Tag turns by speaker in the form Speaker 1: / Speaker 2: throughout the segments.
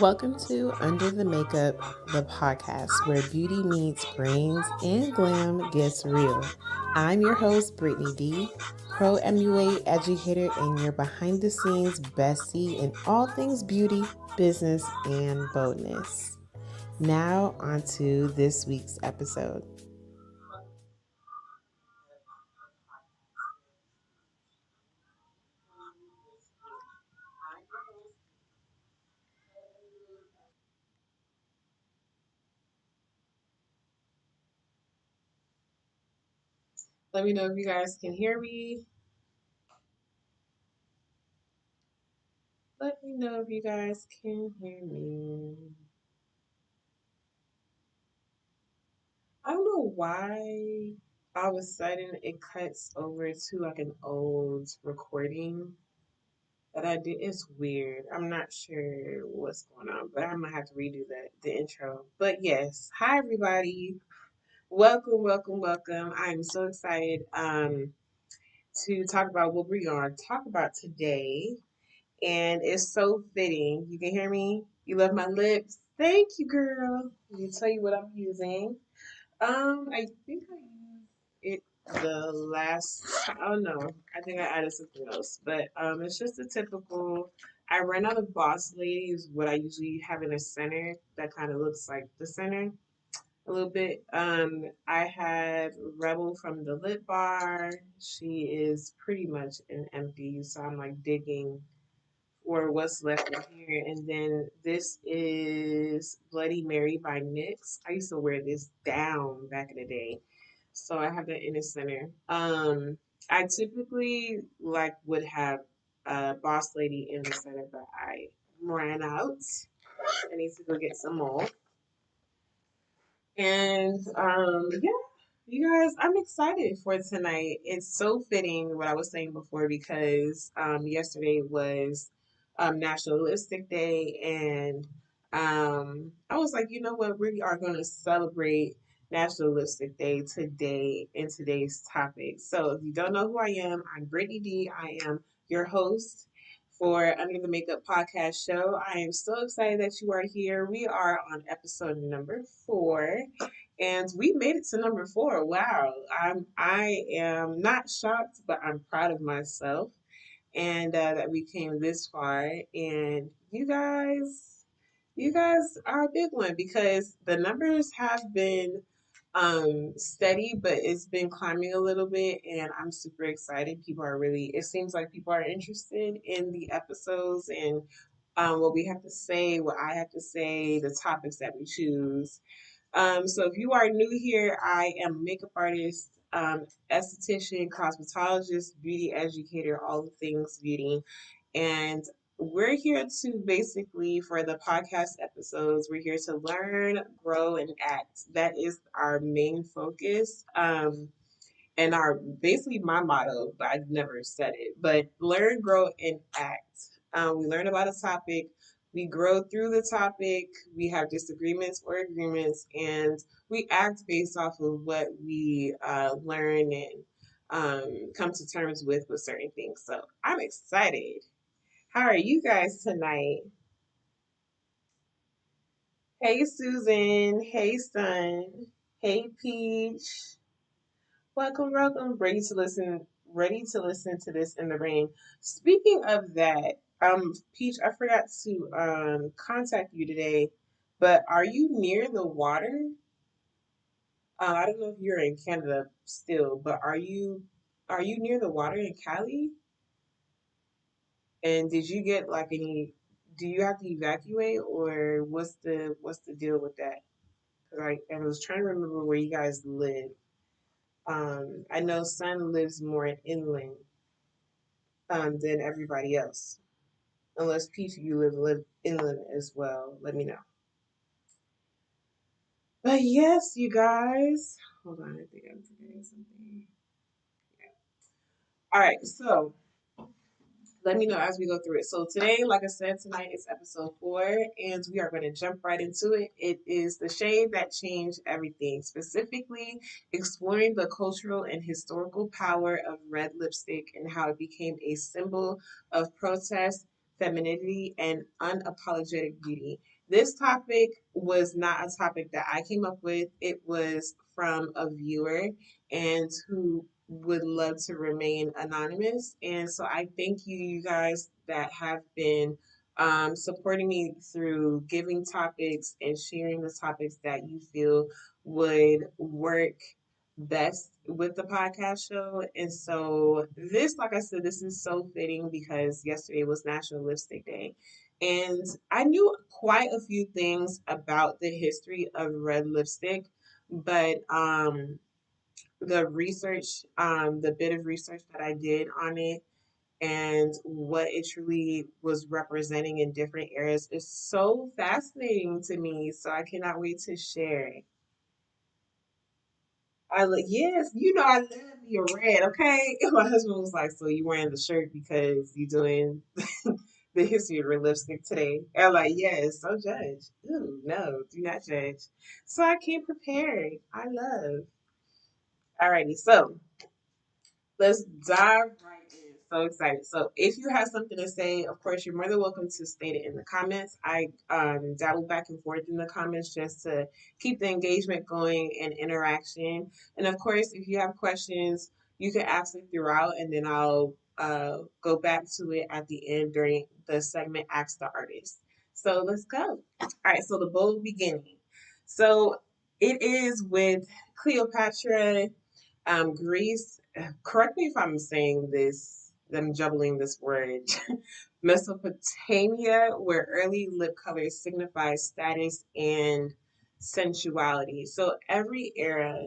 Speaker 1: Welcome to Under the Makeup, the podcast where beauty meets brains and glam gets real. I'm your host, Brittany D, pro MUA educator and your behind the scenes bestie in all things beauty, business, and boldness. Now, on to this week's episode. Let me know if you guys can hear me. Let me know if you guys can hear me. I don't know why all of a sudden it cuts over to like an old recording that I did. It's weird. I'm not sure what's going on, but I'm gonna have to redo the intro. But yes, hi everybody. Welcome, welcome, welcome. I'm so excited to talk about what we're gonna talk about today. And it's so fitting. You can hear me? You love my lips? Thank you, girl. Let me tell you what I'm using. I think I used it the last. Oh no, I think I added something else, but it's just a typical. I ran out of Boss Lady is what I usually have in a center that kind of looks like the center a little bit. I have Rebel from the Lip Bar. She is pretty much an empty, so I'm like digging for what's left in here. And then this is Bloody Mary by NYX. I used to wear this down back in the day. So I have that in the center. I typically like would have Boss Lady in the center, but I ran out. I need to go get some more. And yeah, you guys, I'm excited for tonight. It's so fitting what I was saying before because yesterday was National Lipstick Day, and I was like, you know what, we are going to celebrate National Lipstick Day today in today's topic. So if you don't know who I am, I'm Brittany D. I am your host for Under the Makeup podcast show. I am so excited that you are here. We are on episode number 4, and we made it to number 4. Wow, I am not shocked, but I'm proud of myself, and that we came this far. And you guys are a big one because the numbers have been steady, but it's been climbing a little bit, and I'm super excited. People are really, it seems like people are interested in the episodes and what we have to say, what I have to say, the topics that we choose. So if you are new here, I am a makeup artist, esthetician, cosmetologist, beauty educator, all the things beauty. And we're here to basically, for the podcast episodes, we're here to learn, grow, and act. That is our main focus. And our basically my motto, but I've never said it, but learn, grow, and act. We learn about a topic, we grow through the topic, we have disagreements or agreements, and we act based off of what we learn and come to terms with certain things. So I'm excited. How are you guys tonight? Hey, Susan. Hey, Sun. Hey, Peach. Welcome, welcome. Ready to listen to this in the rain. Speaking of that, Peach, I forgot to contact you today, but are you near the water? I don't know if you're in Canada still, but are you near the water in Cali? And did you get like any? Do you have to evacuate, or what's the deal with that? Because I was trying to remember where you guys live. I know Sun lives more inland than everybody else. Unless Peach, you live inland as well. Let me know. But yes, you guys. Hold on, I think I'm forgetting something. All right, so let me know as we go through it. So today, like I said, tonight is episode 4, and we are going to jump right into it. It is the shade that changed everything, specifically exploring the cultural and historical power of red lipstick and how it became a symbol of protest, femininity, and unapologetic beauty. This topic was not a topic that I came up with. It was from a viewer and who would love to remain anonymous. And so I thank you, you guys that have been supporting me through giving topics and sharing the topics that you feel would work best with the podcast show. And so this, like I said, this is so fitting because yesterday was National Lipstick Day. And I knew quite a few things about the history of red lipstick, but the bit of research that I did on it and what it truly was representing in different eras is so fascinating to me. So I cannot wait to share. I like, yes, you know I love me a red, okay? And my husband was like, so you wearing the shirt because you doing the history of red lipstick today? And I'm like, yes, don't judge. Ooh, no, do not judge. So I came prepared. I love. Alrighty, so let's dive right in. So excited. So if you have something to say, of course, you're more than welcome to state it in the comments. I dabble back and forth in the comments just to keep the engagement going and interaction. And of course, if you have questions, you can ask it throughout, and then I'll go back to it at the end during the segment Ask the Artist. So let's go. All right, so the bold beginning. So it is with Cleopatra, Greece. Correct me if I'm saying this, I'm jubbling this word. Mesopotamia, where early lip colors signify status and sensuality. So every era,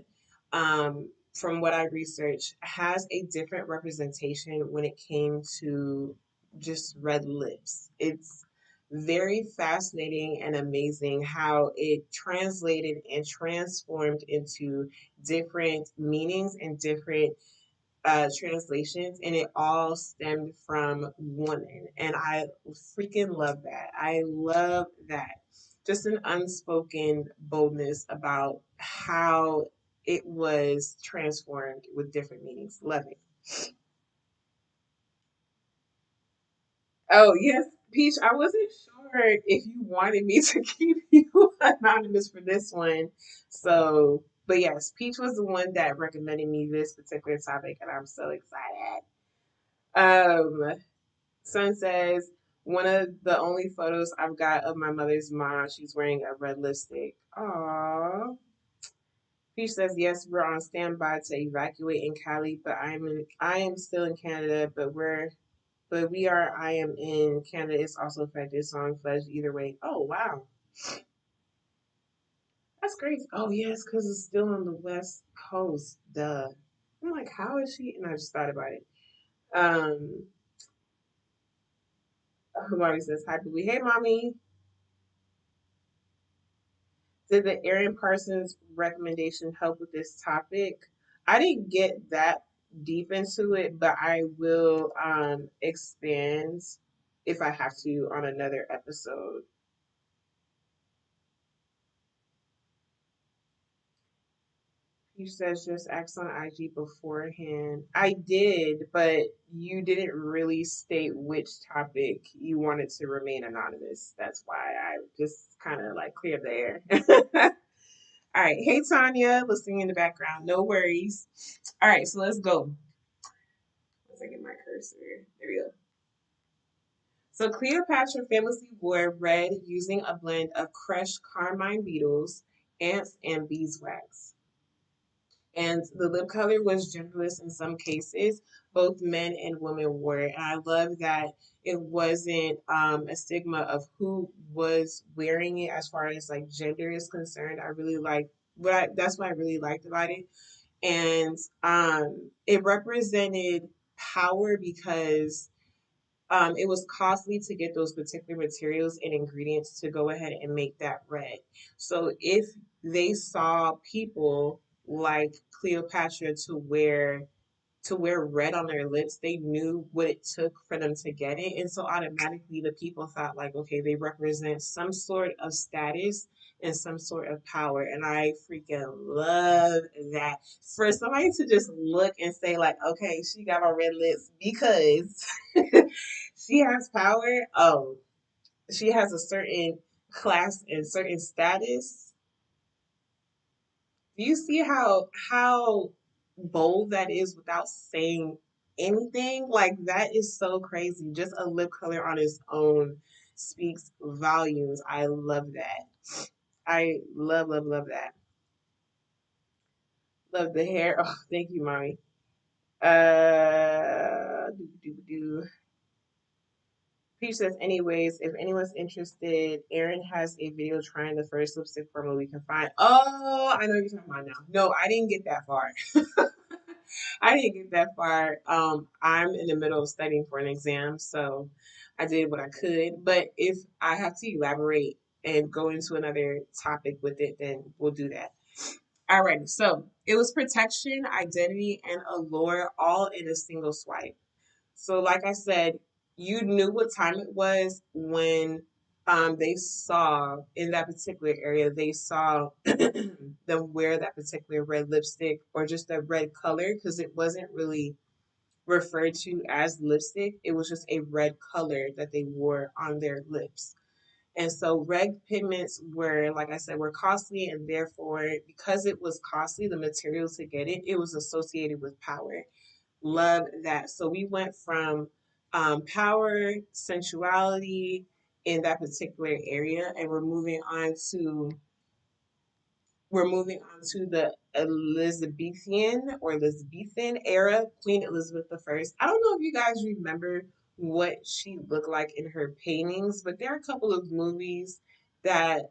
Speaker 1: from what I researched, has a different representation when it came to just red lips. It's very fascinating and amazing how it translated and transformed into different meanings and different translations, and it all stemmed from women. And I freaking love that. I love that. Just an unspoken boldness about how it was transformed with different meanings. Love it. Oh, yes, Peach, I wasn't sure if you wanted me to keep you anonymous for this one. So, but yes, Peach was the one that recommended me this particular topic, and I'm so excited. Son says, one of the only photos I've got of my mother's mom, she's wearing a red lipstick. Aww. Peach says, yes, we're on standby to evacuate in Cali, but I am still in Canada, I am in Canada. It's also affected, so I'm pledged either way. Oh, wow. That's crazy. Oh, yes, because it's still on the West Coast. Duh. I'm like, how is she? And I just thought about it. Um, Mommy says, hi, Booby. Hey, Mommy. Did the Aaron Parsons recommendation help with this topic? I didn't get that deep into it, but I will expand if I have to on another episode. You says just ask on IG beforehand. I did, but you didn't really state which topic you wanted to remain anonymous. That's why I just kind of like cleared the air. All right. Hey, Tanya, listening in the background. No worries. All right. So let's go. Once I get my cursor. There we go. So Cleopatra famously wore red using a blend of crushed carmine beetles, ants, and beeswax. And the lip color was genderless in some cases. Both men and women wore it. And I love that it wasn't a stigma of who was wearing it as far as like gender is concerned. I really like that's what I really liked about it. And it represented power because it was costly to get those particular materials and ingredients to go ahead and make that red. So if they saw people like Cleopatra to wear red on their lips, they knew what it took for them to get it. And so automatically the people thought like, okay, they represent some sort of status and some sort of power. And I freaking love that. For somebody to just look and say like, okay, she got on red lips because She has power. Oh, she has a certain class and certain status. Do you see how bold that is without saying anything? Like that is so crazy. Just a lip color on its own speaks volumes. I love that. I love that. Love the hair. Oh, thank you, mommy. Do. Peach says, anyways, if anyone's interested, Erin has a video trying the first lipstick formula we can find. Oh, I know what you're talking about now. No, I didn't get that far. I didn't get that far. I'm in the middle of studying for an exam, so I did what I could. But if I have to elaborate and go into another topic with it, then we'll do that. Alrighty, so it was protection, identity, and allure all in a single swipe. So, like I said, you knew what time it was when they saw in that particular area, they saw them wear that particular red lipstick or just that red color because it wasn't really referred to as lipstick. It was just a red color that they wore on their lips. And so red pigments were, like I said, were costly, and therefore, because it was costly, the material to get it, it was associated with power. Love that. So we went from power, sensuality in that particular area, and we're moving on to the Elizabethan era, Queen Elizabeth I. I don't know if you guys remember what she looked like in her paintings, but there are a couple of movies that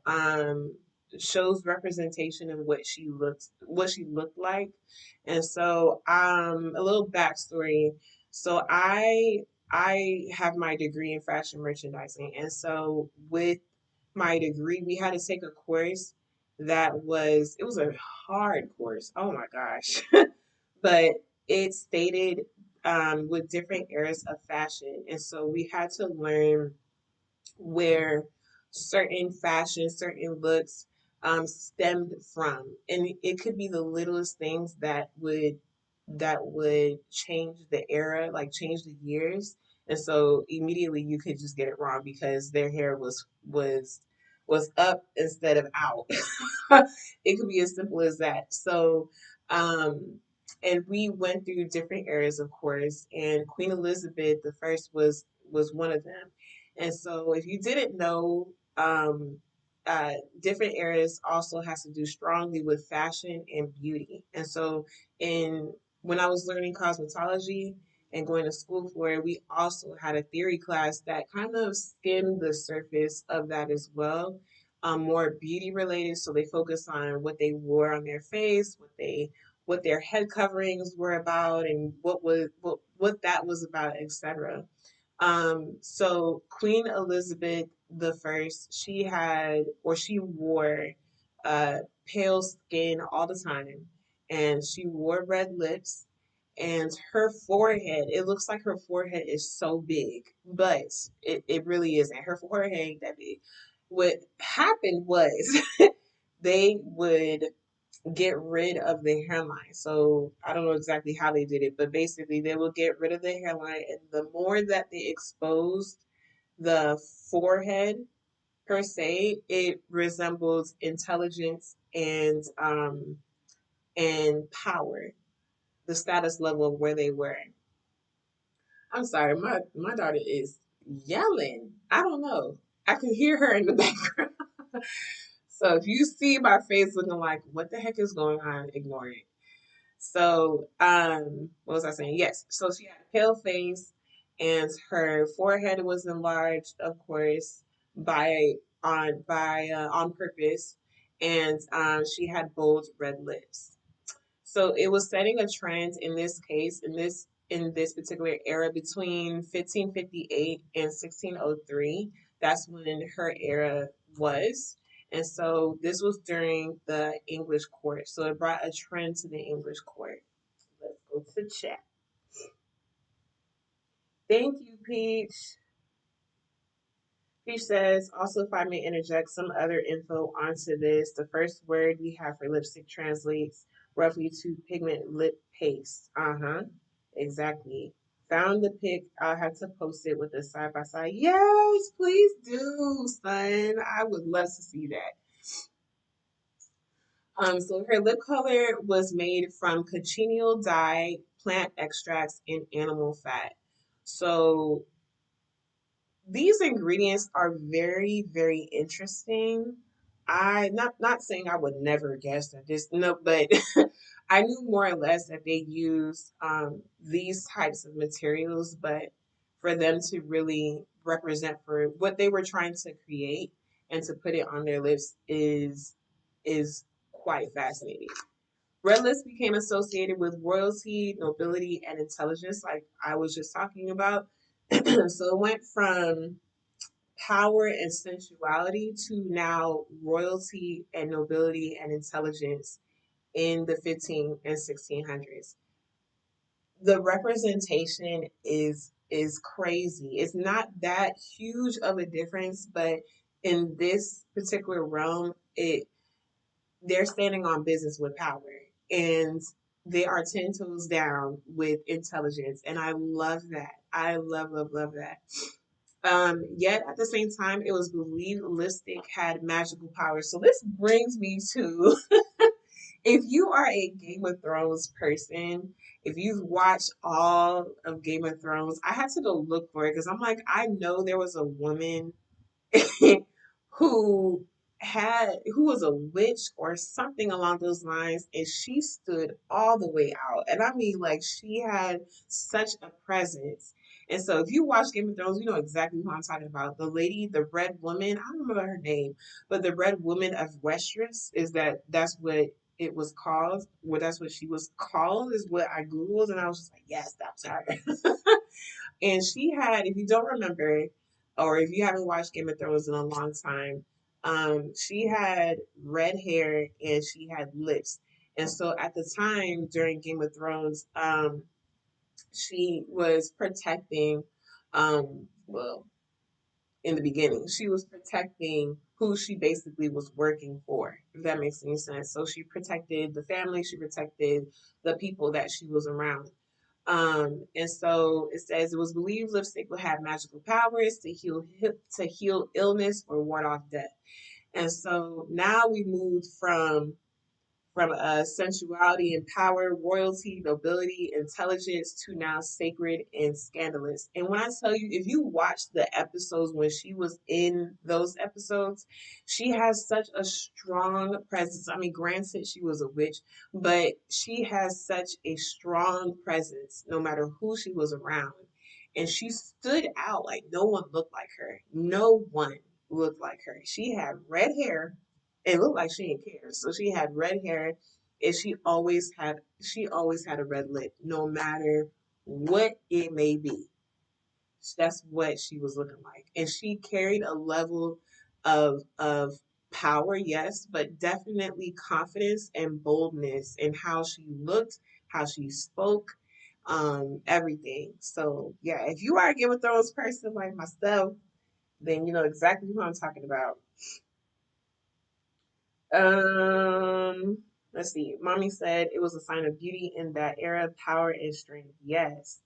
Speaker 1: shows representation of what she looked like. And so a little backstory. So I have my degree in fashion merchandising. And so with my degree, we had to take a course it was a hard course. Oh my gosh. But it stated with different eras of fashion. And so we had to learn where certain fashion, certain looks stemmed from. And it could be the littlest things that would change the era, like change the years. And so immediately you could just get it wrong because their hair was up instead of out. It could be as simple as that. So and we went through different eras, of course, and Queen Elizabeth the First was one of them. And so if you didn't know, uh, different eras also has to do strongly with fashion and beauty. And so in when I was learning cosmetology and going to school for it, we also had a theory class that kind of skimmed the surface of that as well. More beauty related, so they focus on what they wore on their face, what their head coverings were about, and what that was about, etc. So Queen Elizabeth the First, she wore uh, pale skin all the time, and she wore red lips, and her forehead. It looks like her forehead is so big, but it really isn't. Her forehead ain't that big. What happened was they would get rid of the hairline. So I don't know exactly how they did it, but basically they will get rid of the hairline, and the more that they exposed the forehead per se, it resembles intelligence and power, the status level of where they were. I'm sorry, my daughter is yelling. I don't know. I can hear her in the background. So if you see my face looking like what the heck is going on, ignore it. So, what was I saying? Yes. So she had a pale face, and her forehead was enlarged, of course, on purpose, and she had bold red lips. So it was setting a trend in this case, in this particular era between 1558 and 1603. That's when her era was. And so this was during the English court. So it brought a trend to the English court. Let's go to chat. Thank you, Peach. Peach says, also, if I may interject some other info onto this, the first word we have for lipstick translates roughly to pigment lip paste. Uh huh. Exactly. found the pic. I had to post it with a side by side. Yes, please do, son. I would love to see that. So her lip color was made from cochineal dye, plant extracts, and animal fat. So these ingredients are very, very interesting. I not saying I would never guess that this no, but I knew more or less that they use these types of materials, but for them to really represent for what they were trying to create and to put it on their lips is quite fascinating. Red lips became associated with royalty, nobility, and intelligence, like I was just talking about. So it went from power and sensuality to now royalty and nobility and intelligence in the 15 and 1600s. The representation is crazy. It's not that huge of a difference, but in this particular realm, it they're standing on business with power, and they are 10 toes down with intelligence, and I love that. I love that. Yet at the same time, it was believed lipstick had magical powers. So this brings me to if you are a Game of Thrones person, if you've watched all of Game of Thrones, I had to go look for it because I'm like, I know there was a woman who who was a witch or something along those lines, and she stood all the way out, and I mean, like, she had such a presence. And so if you watch Game of Thrones, you know exactly who I'm talking about. The lady, the red woman, I don't remember her name, but the red woman of Westeros, that's what it was called, well, that's what she was called, is what I googled, and I was just like, yes, that's her. And she had, if you don't remember, or if you haven't watched Game of Thrones in a long time, she had red hair and she had lips. And so at the time during Game of Thrones, she was protecting, well, in the beginning, she was protecting who she basically was working for, if that makes any sense. So she protected the family, she protected the people that she was around. And so it says it was believed lipstick would have magical powers to heal illness or ward off death. And so now we moved from sensuality and power, royalty, nobility, intelligence to now sacred and scandalous. And when I tell you, if you watch the episodes when she was in those episodes, she has such a strong presence. I mean, granted, she was a witch, but she has such a strong presence no matter who she was around. And she stood out like no one looked like her. No one looked like her. She had red hair. It looked like she didn't care. So she had red hair, and she always had a red lip, no matter what it may be. That's what she was looking like. And she carried a level of power, yes, but definitely confidence and boldness in how she looked, how she spoke, everything. So yeah, if you are a Game of Thrones person like myself, then you know exactly who I'm talking about. Um, let's see. Mommy said it was a sign of beauty in that era, power and strength. Yes.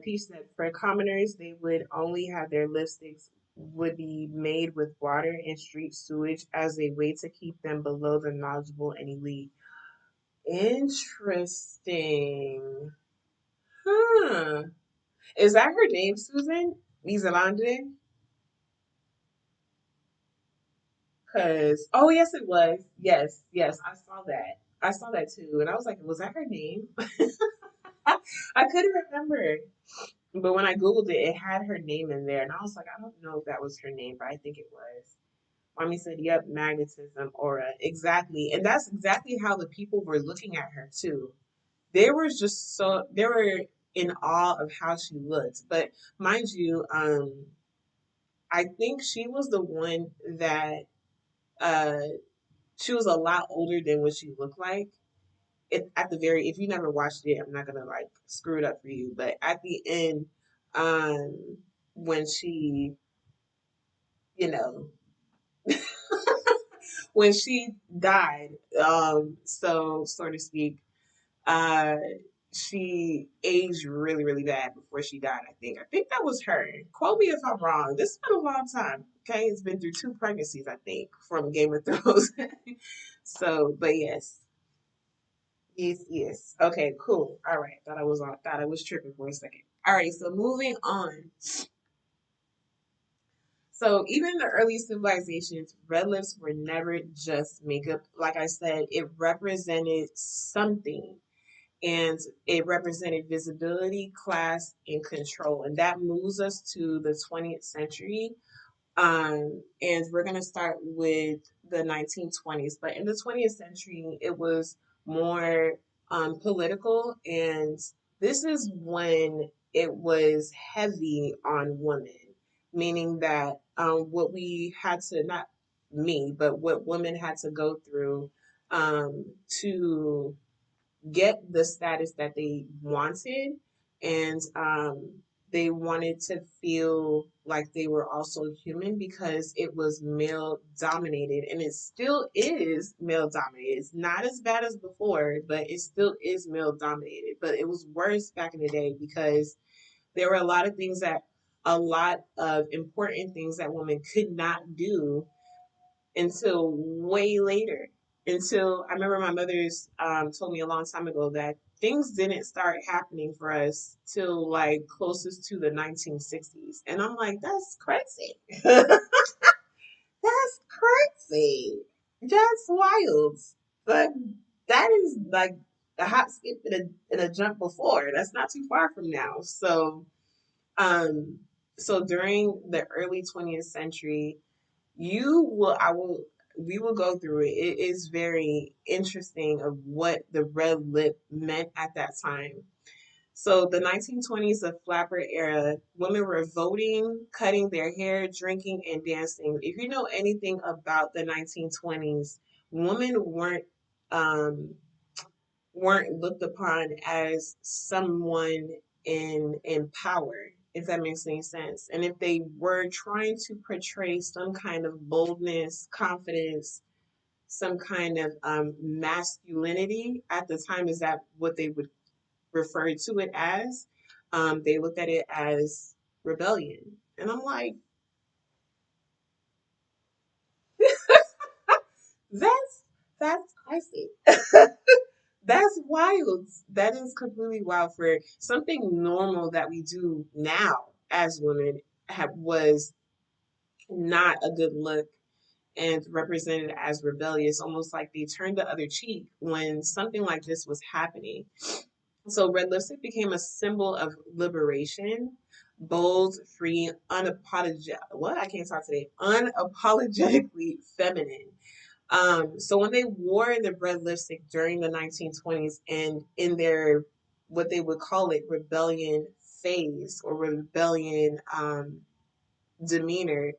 Speaker 1: Peach said for commoners, they would only have their lipsticks would be made with water and street sewage as a way to keep them below the knowledgeable and elite. Interesting. Huh. Is that her name, Susan? Mizalande? Cause oh yes, it was. Yes, yes, I saw that. I saw that too, and I was like, was that her name? I couldn't remember, but when I googled it, it had her name in there, and I was like, I don't know if that was her name, but I think it was. Mommy said, "Yep, magnetism, aura, exactly," and that's exactly how the people were looking at her too. They were in awe of how she looked. But mind you, I think she was the one that uh she was a lot older than what she looked like. At the very, if you never watched it, I'm not gonna like screw it up for you. But at the end, um, when she, you know, when she died, so to speak, uh, she aged really, really bad before she died. I think that was her. Quote me if I'm wrong. This has been a long time. Okay, it's been through two pregnancies, I think, from Game of Thrones. So, but yes, yes, yes. Okay, cool. All right. Thought I was tripping for a second. All right. So moving on. So even in the early civilizations, red lips were never just makeup. Like I said, it represented something, and it represented visibility, class, and control. And that moves us to the 20th century. And we're going to start with the 1920s. But in the 20th century, it was more political. And this is when it was heavy on women, meaning that what we had to, not me, but what women had to go through to get the status that they wanted, and they wanted to feel like they were also human because it was male dominated, and it still is male dominated. It's not as bad as before, but it still is male dominated. But it was worse back in the day because there were a lot of important things that women could not do until way later. Until I remember my mother's told me a long time ago that things didn't start happening for us till like closest to the 1960s. And I'm like, that's crazy. That's crazy. That's wild. But that is like a hop, skip, and a jump before. That's not too far from now. Um, so during the early 20th century, I will, we will go through it. It is very interesting of what the red lip meant at that time. So the 1920s, the flapper era, women were voting, cutting their hair, drinking, and dancing. If you know anything about the 1920s, women um, weren't looked upon as someone in power, if that makes any sense. And if they were trying to portray some kind of boldness, confidence, some kind of masculinity at the time, is that what they would refer to it as? They looked at it as rebellion. And I'm like, that's crazy. That's wild. That is completely wild for something normal that we do now as women was not a good look and represented as rebellious, almost like they turned the other cheek when something like this was happening. So red lipstick became a symbol of liberation, bold, free, unapologetic. What? I can't talk today. Unapologetically feminine. So when they wore the red lipstick during the 1920s and in their what they would call it rebellion phase or rebellion demeanor,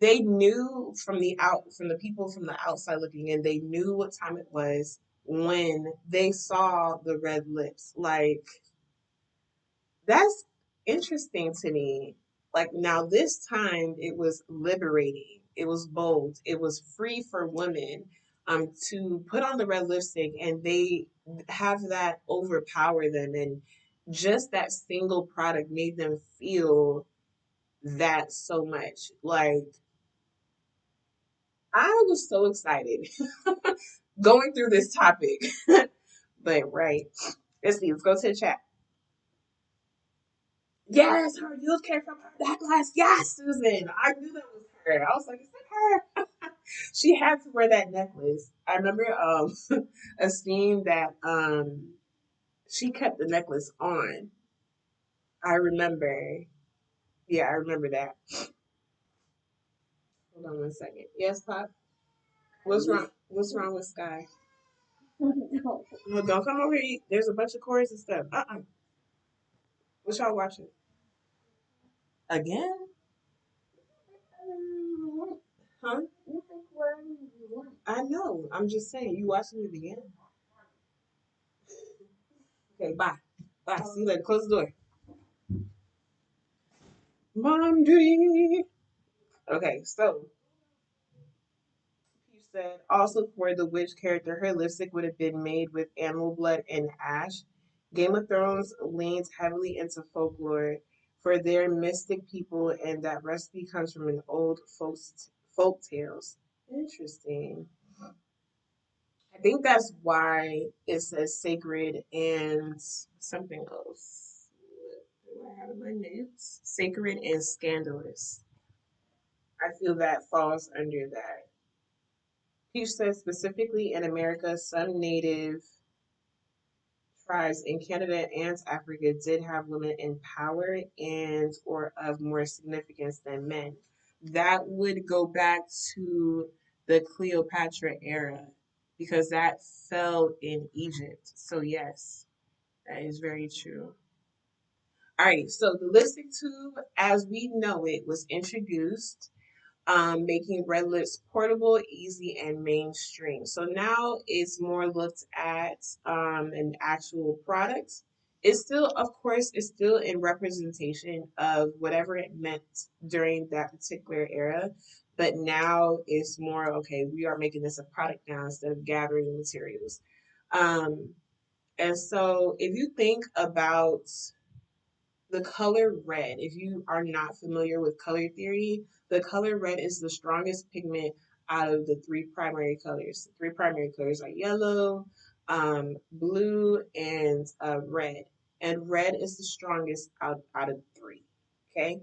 Speaker 1: they knew from the people from the outside looking in, they knew what time it was when they saw the red lips. Like, that's interesting to me. Like, now this time it was liberating. It was bold. It was free for women to put on the red lipstick, and they have that overpower them, and just that single product made them feel that so much. Like, I was so excited going through this topic. But right. Let's see, let's go to the chat. Yes, her youth came from her that class. Yes, Susan. I knew that was her. I was like, is that her? She had to wear that necklace. I remember a scene that she kept the necklace on. I remember. Yeah, I remember that. Hold on one second. Yes, Pop. What's wrong? What's wrong with Sky? No, don't come over here. There's a bunch of chords and stuff. What y'all watching? Again? Huh? I know. I'm just saying. You watching it again? Okay, bye. Bye. See you later. Close the door. Mommy. Okay, so you said also for the witch character, her lipstick would have been made with animal blood and ash. Game of Thrones leans heavily into folklore for their mystic people, and that recipe comes from an old folk tales. Interesting. I think that's why it says sacred and something else. What do I have in my notes? Sacred and scandalous. I feel that falls under that. Peach says specifically in America, some native tribes in Canada and Africa did have women in power and or of more significance than men. That would go back to the Cleopatra era because that fell in Egypt. So yes, that is very true. All right, so the lipstick tube as we know it was introduced, making Red Lips portable, easy, and mainstream. So now it's more looked at an actual product. It's still, of course, it's still in representation of whatever it meant during that particular era. But now it's more okay, we are making this a product now instead of gathering materials. Um, and so if you think about the color red, if you are not familiar with color theory, the color red is the strongest pigment out of the three primary colors. The three primary colors are yellow, blue, and red. And red is the strongest out of three. Okay.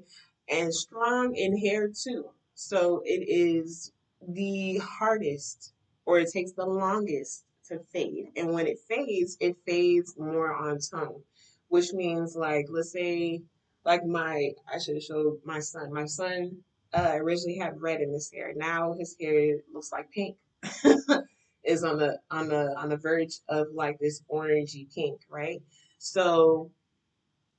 Speaker 1: And strong in hair too. So it is the hardest, or it takes the longest to fade. And when it fades more on tone, which means like let's say like my I should have showed my son. My son originally had red in his hair. Now his hair looks like pink. Is on the verge of like this orangey pink, right? So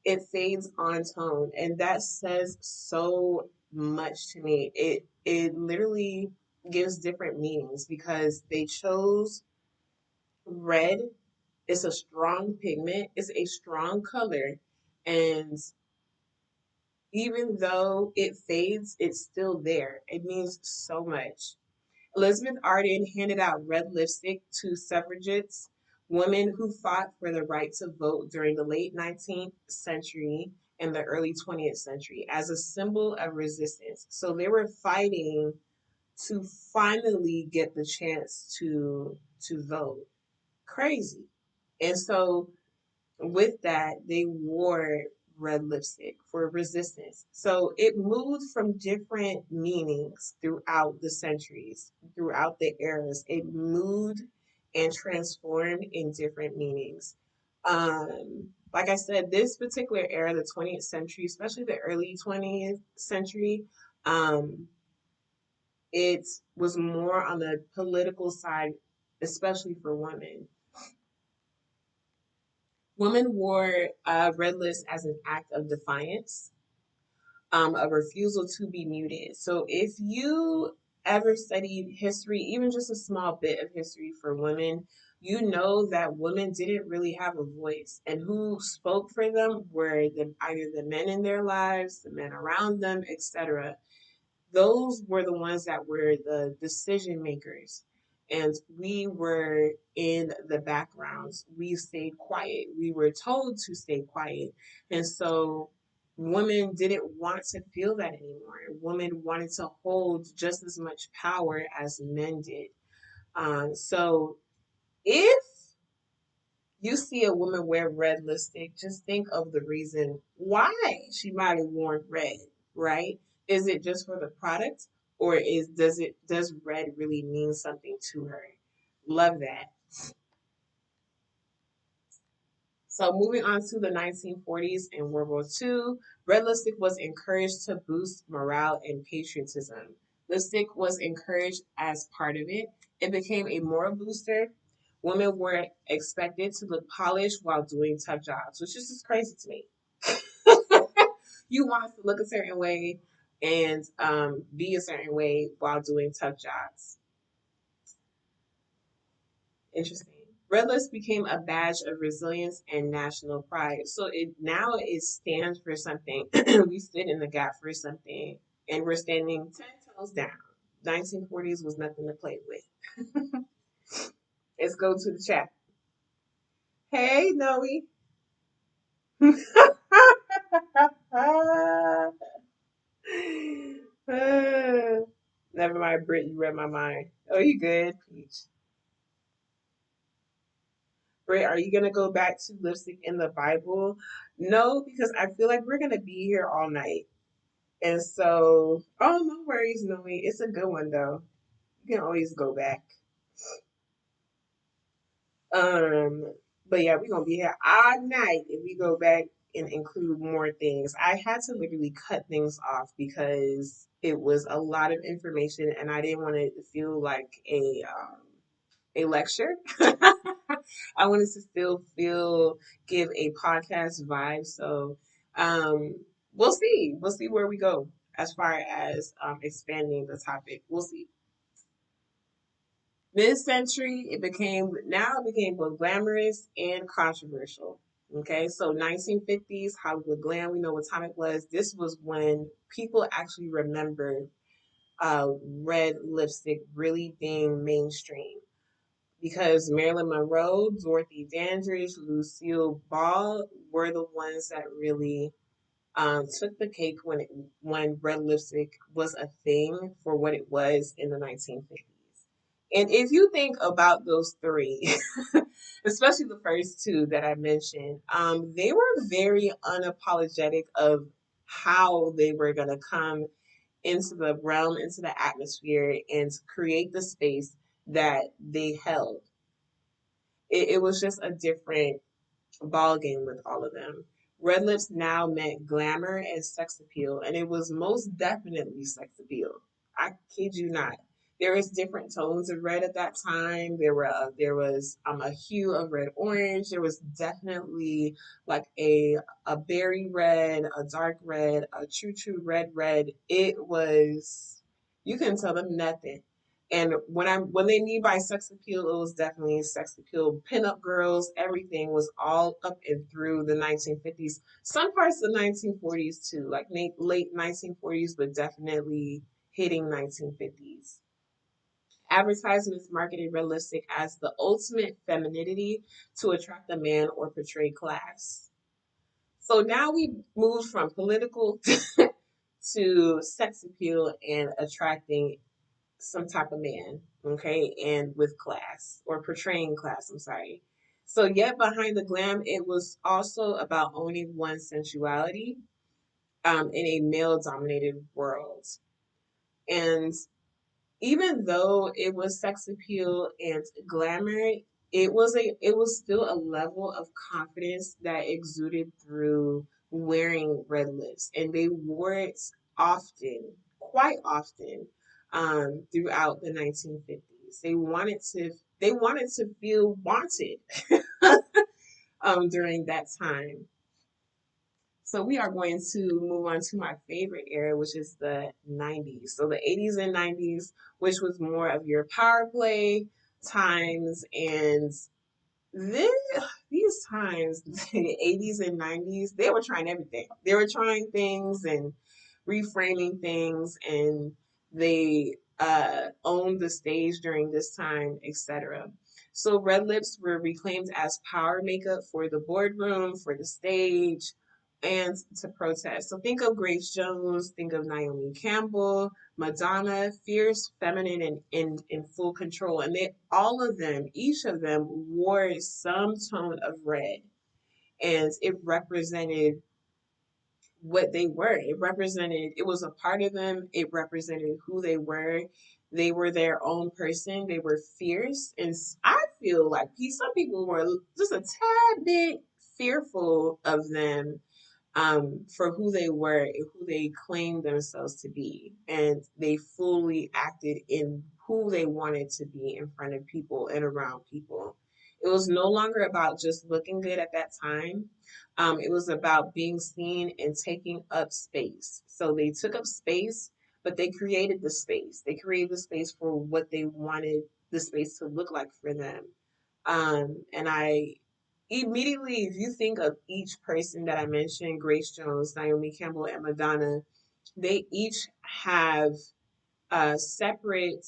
Speaker 1: it fades on tone, and that says so much to me. It literally gives different meanings because they chose red. It's a strong pigment, it's a strong color, and even though it fades, it's still there. It means so much. Elizabeth Arden handed out red lipstick to suffragettes, women who fought for the right to vote during the late 19th century and the early 20th century as a symbol of resistance. So they were fighting to finally get the chance to vote. Crazy. And so with that, they wore red lipstick for resistance. So it moved from different meanings throughout the centuries, throughout the eras. It moved and transformed in different meanings. Like I said, this particular era, the 20th century, especially the early 20th century, um, it was more on the political side, especially for women. Women wore red lips as an act of defiance, a refusal to be muted. So if you ever studied history, even just a small bit of history for women, you know that women didn't really have a voice, and who spoke for them were either the men in their lives, the men around them, etc. Those were the ones that were the decision makers. And we were in the backgrounds. We stayed quiet. We were told to stay quiet. And so women didn't want to feel that anymore. Women wanted to hold just as much power as men did. So if you see a woman wear red lipstick, just think of the reason why she might have worn red, right? Is it just for the product, or does red really mean something to her? Love that. So moving on to the 1940s and World War II, red lipstick was encouraged to boost morale and patriotism. Lipstick was encouraged as part of it. It became a moral booster. Women were expected to look polished while doing tough jobs, which is just crazy to me. You want us to look a certain way and be a certain way while doing tough jobs. Interesting. Red List became a badge of resilience and national pride. So it stands for something. We stood in the gap for something, and we're standing 10 toes down. 1940s was nothing to play with. Let's go to the chat. Hey, Noe. Never mind, Britt, you read my mind. Oh, you good? Peach. Britt, are you gonna go back to lipstick in the Bible? No, because I feel like we're gonna be here all night. And so, oh, no worries, Noe. It's a good one though. You can always go back. Um, but yeah, we're gonna be here all night if we go back and include more things. I had to literally cut things off because it was a lot of information, and I didn't want it to feel like a lecture. I wanted to still feel give a podcast vibe. So um, we'll see. We'll see where we go as far as expanding the topic. We'll see. Mid-century, it became both glamorous and controversial. Okay, so 1950s Hollywood glam, we know what time it was. This was when people actually remembered red lipstick really being mainstream because Marilyn Monroe, Dorothy Dandridge, Lucille Ball were the ones that really took the cake when red lipstick was a thing for what it was in the 1950s. And if you think about those three, especially the first two that I mentioned, they were very unapologetic of how they were going to come into the realm, into the atmosphere, and create the space that they held. It was just a different ball game with all of them. Red lips now meant glamour and sex appeal, and it was most definitely sex appeal. I kid you not. There was different tones of red at that time. There was a hue of red orange. There was definitely like a berry red, a dark red, a true red. It was you couldn't tell them nothing. And when they mean by sex appeal, it was definitely sex appeal. Pinup girls, everything was all up and through the 1950s. Some parts of the 1940s too, like late 1940s, but definitely hitting 1950s. Advertisements marketed realistic as the ultimate femininity to attract a man or portray class. So now we moved from political to sex appeal and attracting some type of man, okay, and with class or portraying class, I'm sorry. So, yet behind the glam, it was also about owning one's sensuality in a male dominated world. And even though it was sex appeal and glamour, it was still a level of confidence that exuded through wearing red lips, and they wore it often, quite often, throughout the 1950s. They wanted to feel wanted during that time. So we are going to move on to my favorite era, which is the 90s. So the 80s and 90s, which was more of your power play times. And then these times, the 80s and 90s, they were trying everything. They were trying things and reframing things, and they owned the stage during this time, etc. So red lips were reclaimed as power makeup for the boardroom, for the stage, and to protest. So think of Grace Jones, think of Naomi Campbell, Madonna, fierce, feminine, and in full control. And they all of them, each of them wore some tone of red. And it represented what they were. It was a part of them. It represented who they were. They were their own person. They were fierce. And I feel like some people were just a tad bit fearful of them for who they were and who they claimed themselves to be. And they fully acted in who they wanted to be in front of people and around people. It was no longer about just looking good at that time. It was about being seen and taking up space. So they took up space, but they created the space. They created the space for what they wanted the space to look like for them. And I immediately, if you think of each person that I mentioned, Grace Jones, Naomi Campbell, and Madonna, they each have separate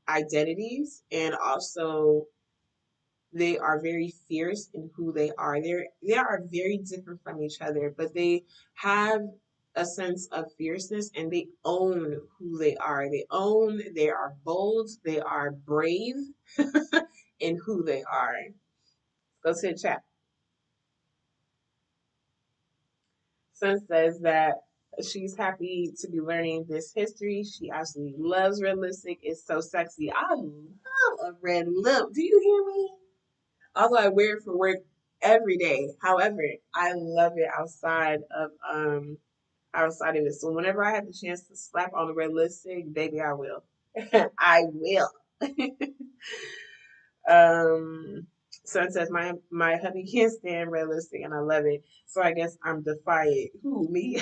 Speaker 1: identities and also they are very fierce in who they are. They are very different from each other, but they have a sense of fierceness and they own who they are. They are bold, they are brave in who they are. Go to the chat. Sun says that she's happy to be learning this history. She absolutely loves red lipstick. It's so sexy. I love a red lip. Do you hear me? Although I wear it for work every day. However, I love it outside of it. So whenever I have the chance to slap on the red lipstick, baby, I will. I will. um Sun says my hubby can't stand red lipstick and I love it. So I guess I'm defiant. Who, me?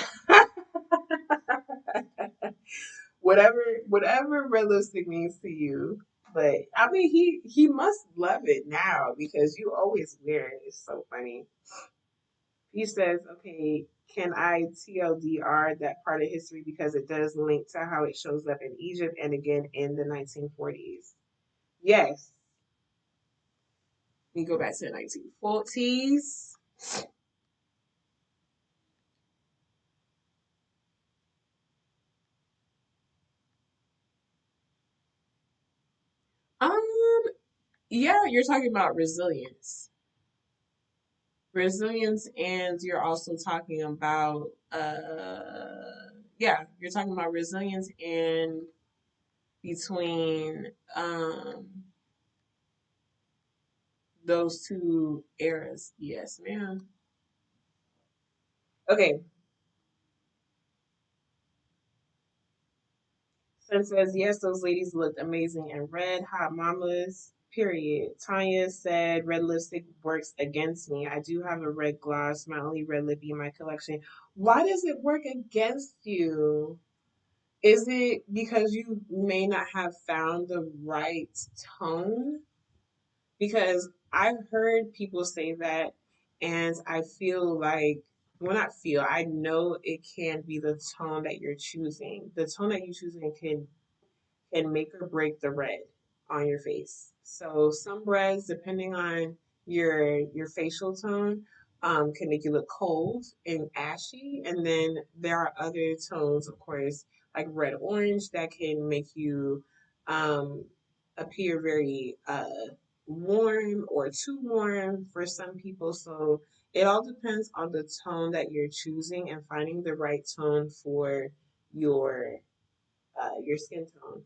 Speaker 1: Whatever red lipstick means to you. But I mean he must love it now because you always wear it. It's so funny. He says, okay, can I TLDR that part of history because it does link to how it shows up in Egypt and again in the 1940s. Yes. We go back to the 1940s. Um, yeah, you're talking about resilience. Resilience, and you're also talking about yeah, you're talking about resilience and between those two eras. Yes, ma'am. Okay. Sun says, yes, those ladies looked amazing in red. Hot mamas, period. Tanya said, red lipstick works against me. I do have a red gloss, my only red lippy in my collection. Why does it work against you? Is it because you may not have found the right tone? Because I've heard people say that, and I feel like, well, not feel, I know it can be the tone that you're choosing. The tone that you're choosing can make or break the red on your face. So some reds, depending on your facial tone, can make you look cold and ashy. And then there are other tones, of course, like red orange, that can make you um, appear very warm or too warm for some people. So it all depends on the tone that you're choosing and finding the right tone for your skin tone.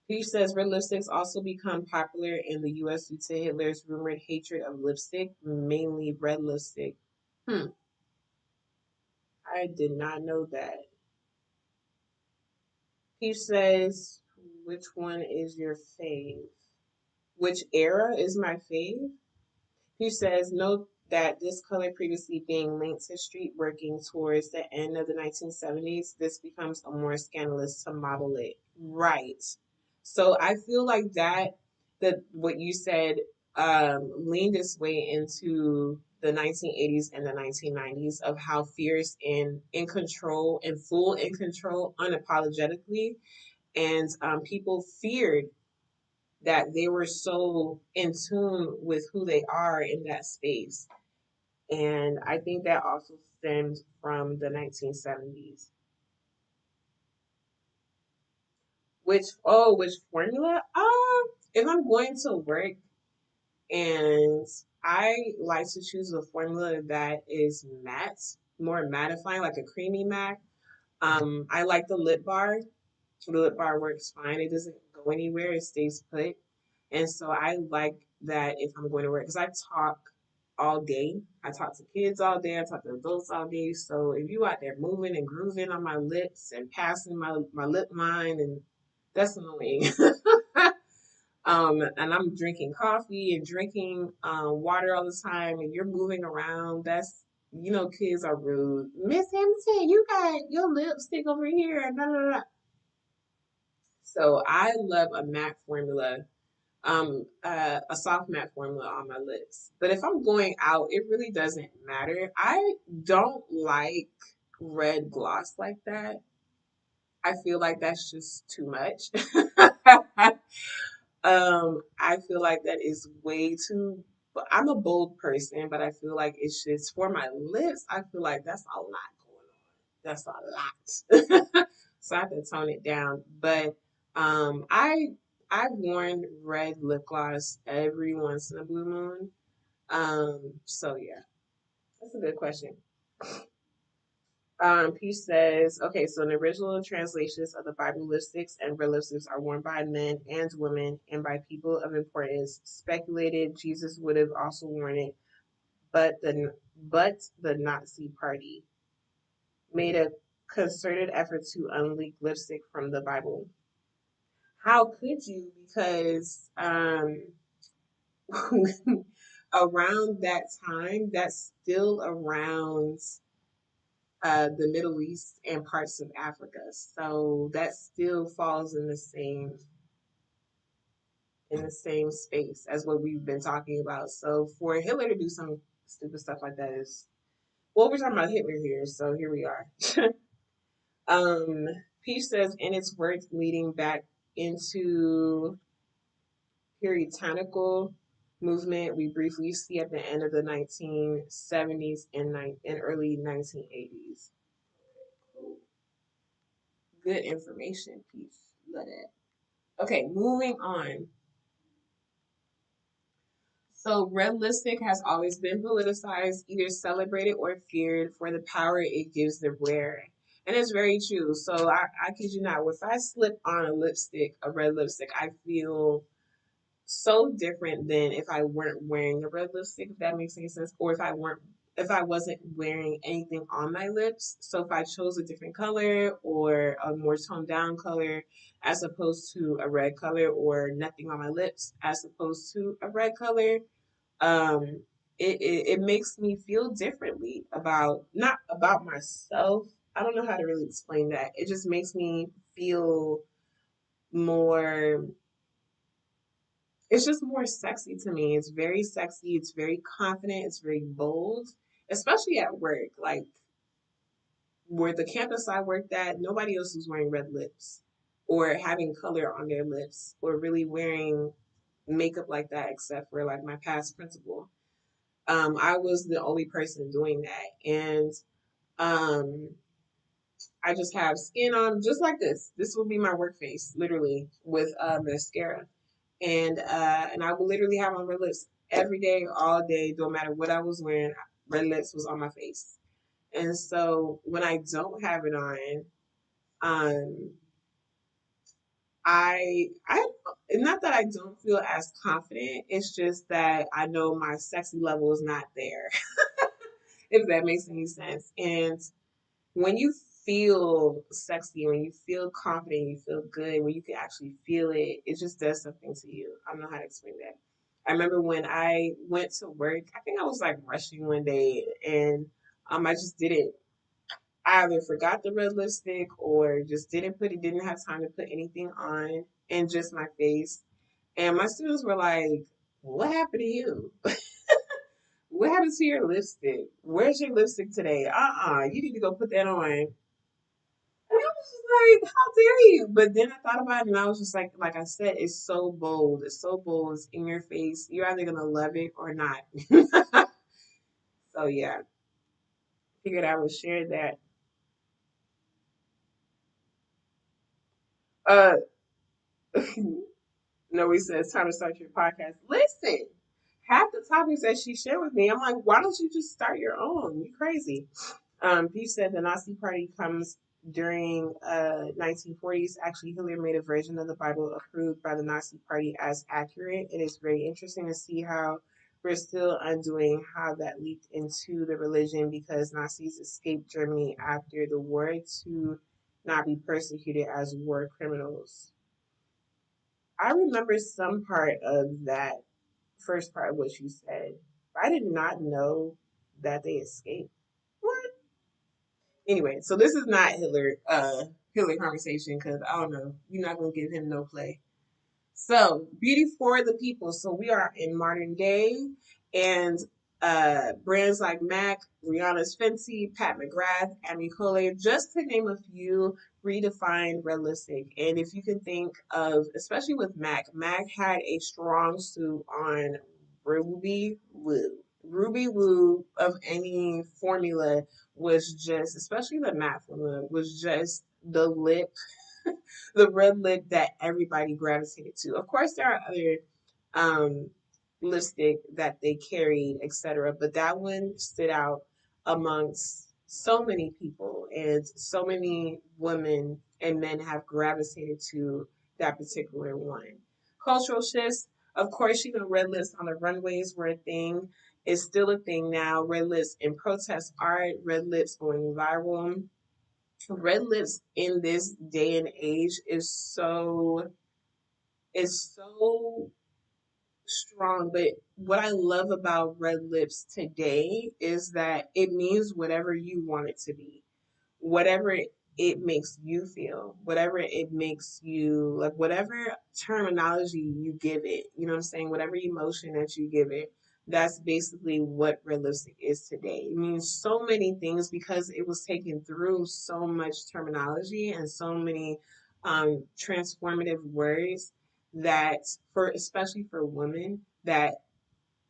Speaker 1: He says red lipsticks also become popular in the US due to Hitler's rumored hatred of lipstick, mainly red lipstick. Hmm, I did not know that. He says, which one is your fave? Which era is my fave? He says, note that this color previously being linked to street working towards the end of the 1970s, this becomes a more scandalous to model it. Right. So I feel like that what you said leaned its way into the 1980s and the 1990s of how fierce and in control and full in control unapologetically. And people feared that they were so in tune with who they are in that space. And I think that also stems from the 1970s. Which formula? If I'm going to work and I like to choose a formula that is matte, more mattifying, like a creamy matte. I like the lip bar. The lip bar works fine. It doesn't go anywhere. It stays put. And so I like that if I'm going to work, because I talk all day. I talk to kids all day. I talk to adults all day. So if you out there moving and grooving on my lips and passing my lip line, and that's annoying. And I'm drinking coffee and drinking water all the time, and you're moving around. That's kids are rude. Miss Hampton, you got your lipstick over here. Blah, blah, blah. So I love a matte formula, a soft matte formula on my lips. But if I'm going out, it really doesn't matter. I don't like red gloss like that. I feel like that's just too much. I feel like that is way too. But I'm a bold person, but I feel like it's just for my lips. I feel like that's a lot going on. That's a lot. So I have to tone it down. But I've worn red lip gloss every once in a blue moon. So yeah, that's a good question. Peace says, okay, so in the original translations of the Bible, lipsticks and red lipsticks are worn by men and women and by people of importance. Speculated Jesus would have also worn it, but the Nazi Party made a concerted effort to unlink lipstick from the Bible. How could you? Because around that time, that's still around the Middle East and parts of Africa. So that still falls in the same space as what we've been talking about. So for Hitler to do some stupid stuff like that is well, we're talking about Hitler here, so here we are. um, Peach says in its work leading back into puritanical movement, we briefly see at the end of the 1970s and early 1980s. Good information, Peach. Love that. Okay, moving on. So, red lipstick has always been politicized, either celebrated or feared for the power it gives the wearer. And it's very true. So, I kid you not, if I slip on a lipstick, a red lipstick, I feel so different than if I weren't wearing a red lipstick, if that makes any sense, or if I wasn't wearing anything on my lips. So if I chose a different color or a more toned down color as opposed to a red color or nothing on my lips as opposed to a red color, um it makes me feel differently about not about myself. I don't know how to really explain that. It just makes me feel more it's just more sexy to me. It's very sexy. It's very confident. It's very bold, especially at work. Like where the campus I worked at, nobody else was wearing red lips or having color on their lips or really wearing makeup like that, except for like my past principal. I was the only person doing that, and um, I just have skin on just like this. This will be my work face, literally with mascara and I would literally have on red lips every day, all day, no matter what I was wearing. Red lips was on my face, and so when I don't have it on, um, I not that I don't feel as confident. It's just that I know my sexy level is not there, if that makes any sense. And when you feel sexy, when you feel confident, you feel good, when you can actually feel it, it just does something to you. I don't know how to explain that. I remember when I went to work, I think I was like rushing one day and I just didn't I either forgot the red lipstick or just didn't have time to put anything on and just my face. And my students were like, what happened to you? What happened to your lipstick? Where's your lipstick today? You need to go put that on. And I was just like, how dare you? But then I thought about it and I was just like I said, it's so bold. It's so bold. It's in your face. You're either going to love it or not. So, yeah, figured I would share that. Uh, Noe says, time to start your podcast. Listen, half the topics that she shared with me, I'm like, why don't you just start your own? You crazy. Beef said the Nazi Party comes during 1940s. Actually, Hitler made a version of the Bible approved by the Nazi Party as accurate. It is very interesting to see how we're still undoing how that leaked into the religion because Nazis escaped Germany after the war to not be persecuted as war criminals. I remember some part of that first part of what you said. I did not know that they escaped. What? Anyway, so this is not Hitler conversation because I don't know. You're not gonna give him no play. So beauty for the people. So we are in modern day, and Brands like MAC, Rihanna's Fenty, Pat McGrath, Amy Cole, just to name a few, redefined red lipstick. And if you can think of, especially with MAC, MAC had a strong suit on Ruby Woo. Ruby Woo of any formula was just, especially the matte formula, was just the lip, the red lip that everybody gravitated to. Of course, there are other um, lipstick that they carried, etc. But that one stood out amongst so many people, and so many women and men have gravitated to that particular one. Cultural shifts, of course, red lips on the runways were a thing. It's still a thing now. Red lips in protest art, red lips going viral. Red lips in this day and age is so strong, but what I love about red lips today is that it means whatever you want it to be, whatever it makes you feel, whatever it makes you like, whatever terminology you give it, you know what I'm saying? Whatever emotion that you give it, that's basically what red lipstick is today. It means so many things because it was taken through so much terminology and so many transformative words that for especially for women that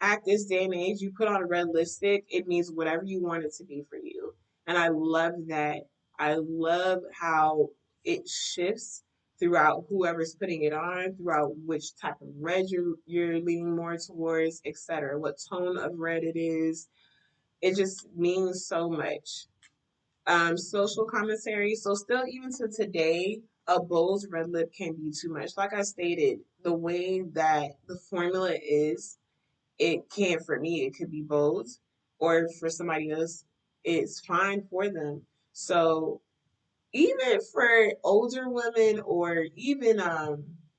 Speaker 1: at this day and age, you put on a red lipstick, it means whatever you want it to be for you. And I love that. I love how it shifts throughout whoever's putting it on, throughout which type of red you're leaning more towards, etc. What tone of red it is. It just means so much. Social commentary. So still even to today, a bold red lip can be too much. Like I stated, the way that the formula is, it can for me, it could be bold, or for somebody else, it's fine for them. So even for older women or even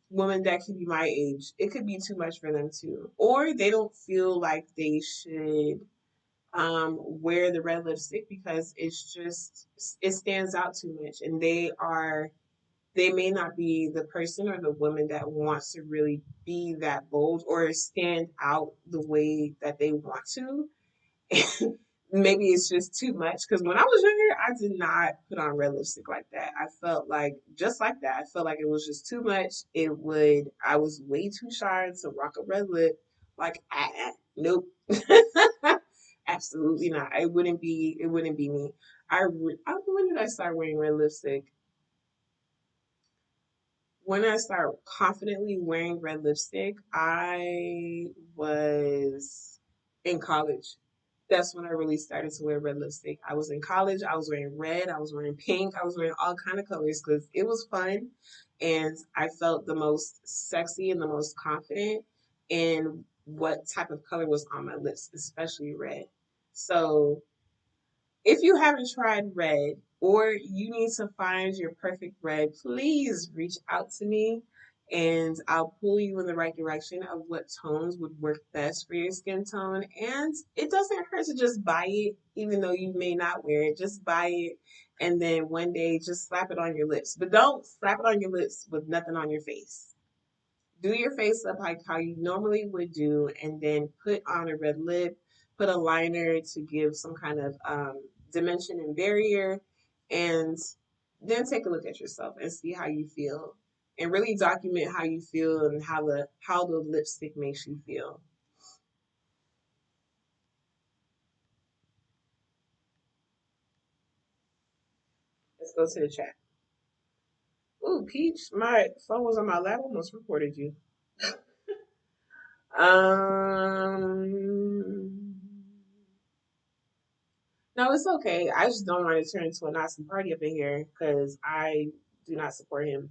Speaker 1: women that can be my age, it could be too much for them too. Or they don't feel like they should wear the red lipstick because it stands out too much, and they may not be the person or the woman that wants to really be that bold or stand out the way that they want to. Maybe it's just too much because when I was younger, I did not put on red lipstick like that. I felt like just like that. I felt like it was just too much. I was way too shy to rock a red lip. Like, nope. Absolutely not. It wouldn't be me. When did I start wearing red lipstick? When I started confidently wearing red lipstick, I was in college. That's when I really started to wear red lipstick. I was in college. I was wearing red. I was wearing pink. I was wearing all kind of colors because it was fun, and I felt the most sexy and the most confident in what type of color was on my lips, especially red. So if you haven't tried red or you need to find your perfect red, please reach out to me and I'll pull you in the right direction of what tones would work best for your skin tone. And it doesn't hurt to just buy it, even though you may not wear it. Just buy it and then one day just slap it on your lips. But don't slap it on your lips with nothing on your face. Do your face up like how you normally would do, and then put on a red lip, put a liner to give some kind of dimension and barrier, and then take a look at yourself and see how you feel, and really document how you feel and how the lipstick makes you feel. Let's go to the chat. Ooh, Peach, my phone was on my lap, almost reported you. Um, No, it's okay. I just don't want to turn into a Nazi party up in here because I do not support him.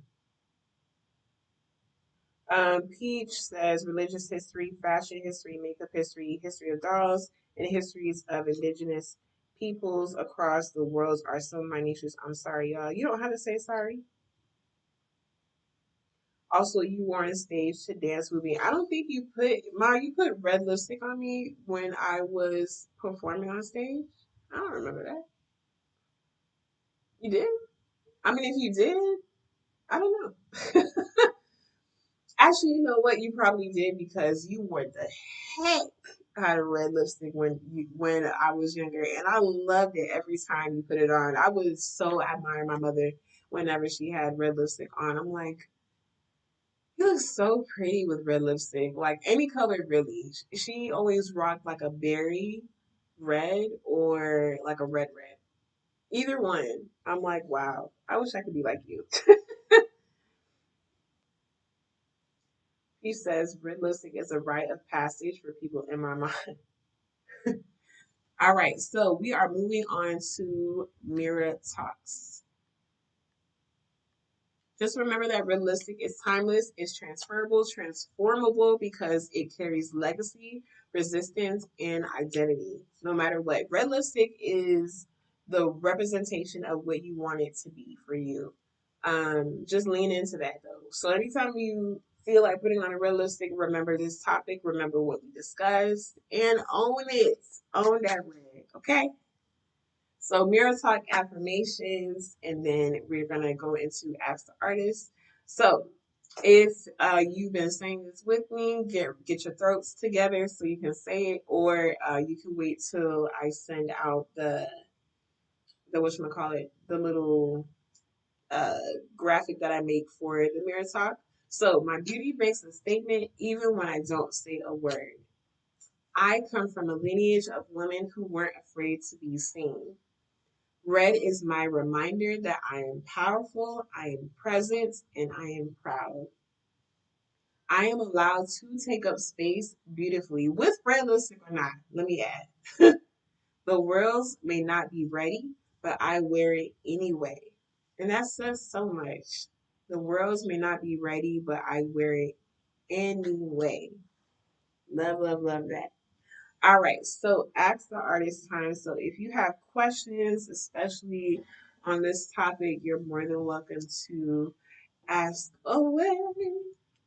Speaker 1: Peach says religious history, fashion history, makeup history, history of dolls, and histories of indigenous peoples across the world are some of my niches. I'm sorry, y'all. You don't have to say sorry. Also, you wore on stage to dance with me. I don't think you put red lipstick on me when I was performing on stage. I don't remember that. You did? I mean, if you did, I don't know. Actually, you know what? You probably did because you wore the heck had a red lipstick when I was younger, and I loved it every time you put it on. I would so admire my mother whenever she had red lipstick on. I'm like, you look so pretty with red lipstick, like any color really. She always rocked like a berry red or like a red red. Either one. I'm like, wow, I wish I could be like you. He says red lipstick is a rite of passage for people in my mind. All right, so we are moving on to mirror talks. Just remember that realistic is timeless, it's transferable, transformable because it carries legacy, resistance, and identity. No matter what, red lipstick is the representation of what you want it to be for you. Just lean into that though. So anytime you feel like putting on a red lipstick, remember this topic, remember what we discussed, and own it. Own that red, okay? So mirror talk affirmations, and then we're gonna go into ask the artist. So if you've been saying this with me, get your throats together so you can say it, or you can wait till I send out the whatchamacallit, the little uh, graphic that I make for the mirror talk. So my beauty makes a statement even when I don't say a word. I come from a lineage of women who weren't afraid to be seen. Red is my reminder that I am powerful, I am present, and I am proud. I am allowed to take up space beautifully with red lipstick or not. Let me add. The world may not be ready, but I wear it anyway. And that says so much. The world may not be ready, but I wear it anyway. Love, love, love that. All right, so ask the artist time. So if you have questions, especially on this topic, you're more than welcome to ask away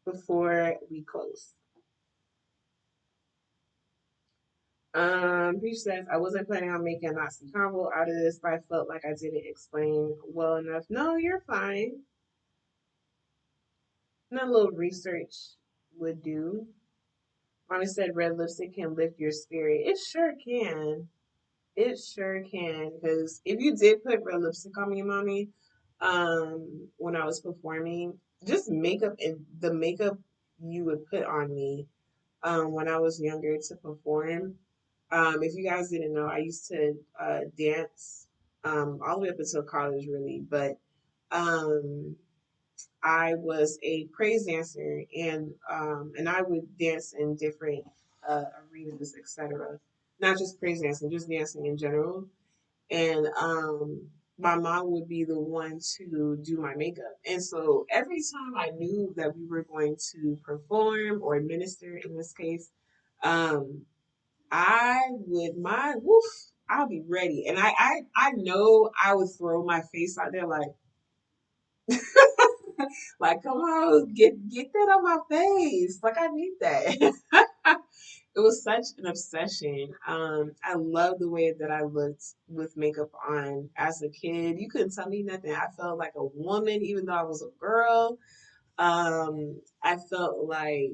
Speaker 1: before we close. Peach says, I wasn't planning on making a Nazi combo out of this, but I felt like I didn't explain well enough. No, you're fine. A little research would do. Mama said red lipstick can lift your spirit. It sure can. It sure can. Because if you did put red lipstick on me, mommy, when I was performing, just makeup and the makeup you would put on me, when I was younger to perform. If you guys didn't know, I used to dance, all the way up until college, really. But um, I was a praise dancer, and I would dance in different arenas, etc. Not just praise dancing, just dancing in general. And my mom would be the one to do my makeup. And so every time I knew that we were going to perform or minister in this case, um, I would my woof, I'll be ready. And I know I would throw my face out there like come on, get that on my face. Like I need that. It was such an obsession. I love the way that I looked with makeup on as a kid. You couldn't tell me nothing. I felt like a woman, even though I was a girl. I felt like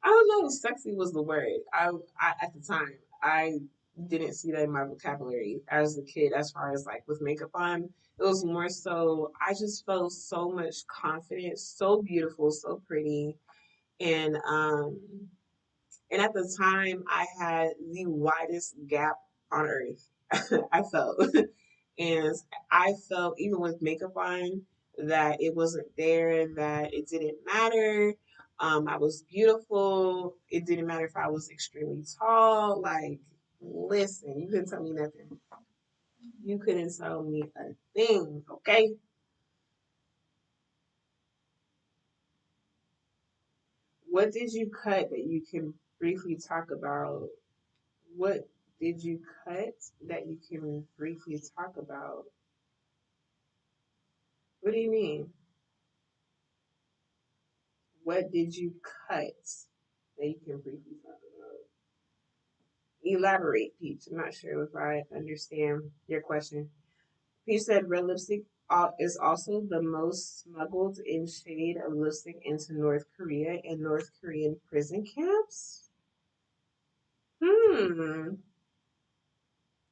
Speaker 1: I don't know, sexy was the word. I at the time I didn't see that in my vocabulary as a kid, as far as like with makeup on. It was more so I just felt so much confidence, so beautiful, so pretty, and and at the time, I had the widest gap on earth. I felt. And I felt, even with makeup on, that it wasn't there, that it didn't matter. I was beautiful. It didn't matter if I was extremely tall. Like, listen, you couldn't tell me nothing. You couldn't tell me a thing, okay? What did you cut that you can briefly talk about? What did you cut that you can briefly talk about? What do you mean? What did you cut that you can briefly talk about? Elaborate, Peach. I'm not sure if I understand your question. Peach said red lipstick is also the most smuggled in shade of lipstick into North Korea and North Korean prison camps. Hmm.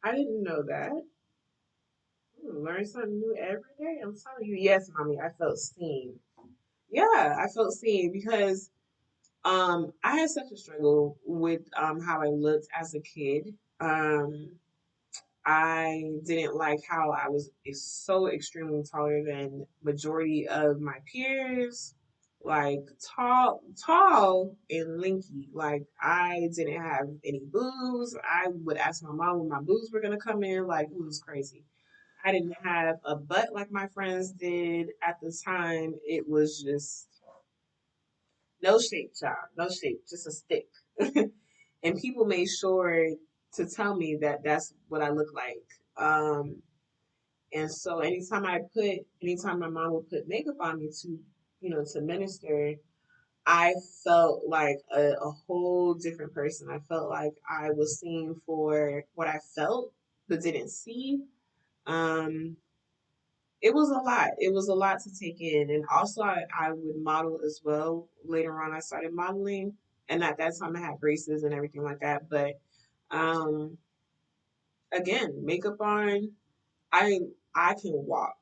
Speaker 1: I didn't know that. Learn something new every day. I'm telling you, yes, mommy, I felt seen. Yeah, I felt seen because I had such a struggle with how I looked as a kid. I didn't like how I was so extremely taller than majority of my peers, like tall and lanky. Like I didn't have any boobs. I would ask my mom when my boobs were gonna come in. Like it was crazy. I didn't have a butt like my friends did at the time. It was just no shape, child. No shape, just a stick. And people made sure to tell me that that's what I look like. And so anytime my mom would put makeup on me to minister, I felt like a whole different person. I felt like I was seen for what I felt but didn't see. Um, it was a lot. It was a lot to take in. And also, I would model as well. Later on, I started modeling. And at that time, I had braces and everything like that. But um, again, makeup on, I I can walk.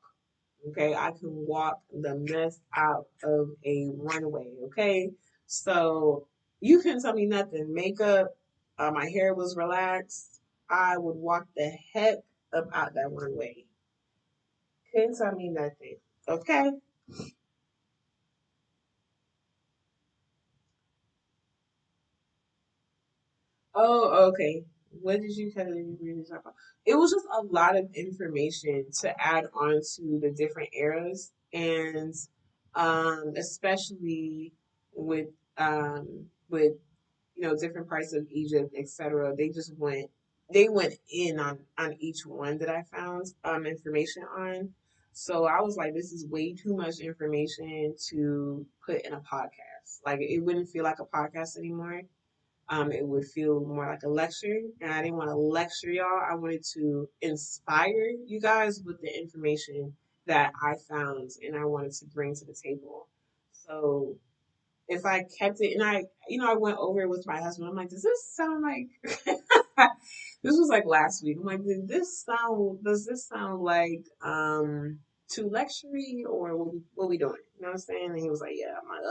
Speaker 1: Okay, I can walk the mess out of a runway. Okay, so you can tell me nothing. Makeup, my hair was relaxed. I would walk the heck up out that runway. Couldn't tell me nothing. Okay. Oh, okay. What did you kind of really talk about? It was just a lot of information to add on to the different eras, and especially with with different parts of Egypt, etc. They went in on each one that I found information on. So I was like, this is way too much information to put in a podcast. Like it wouldn't feel like a podcast anymore. It would feel more like a lecture, and I didn't want to lecture y'all. I wanted to inspire you guys with the information that I found and I wanted to bring to the table. So if I kept it, and I went over it with my husband. I'm like, does this sound like? This was like last week. I'm like, Does this sound like too lectury, or what we doing? You know what I'm saying? And he was like, yeah. I'm like,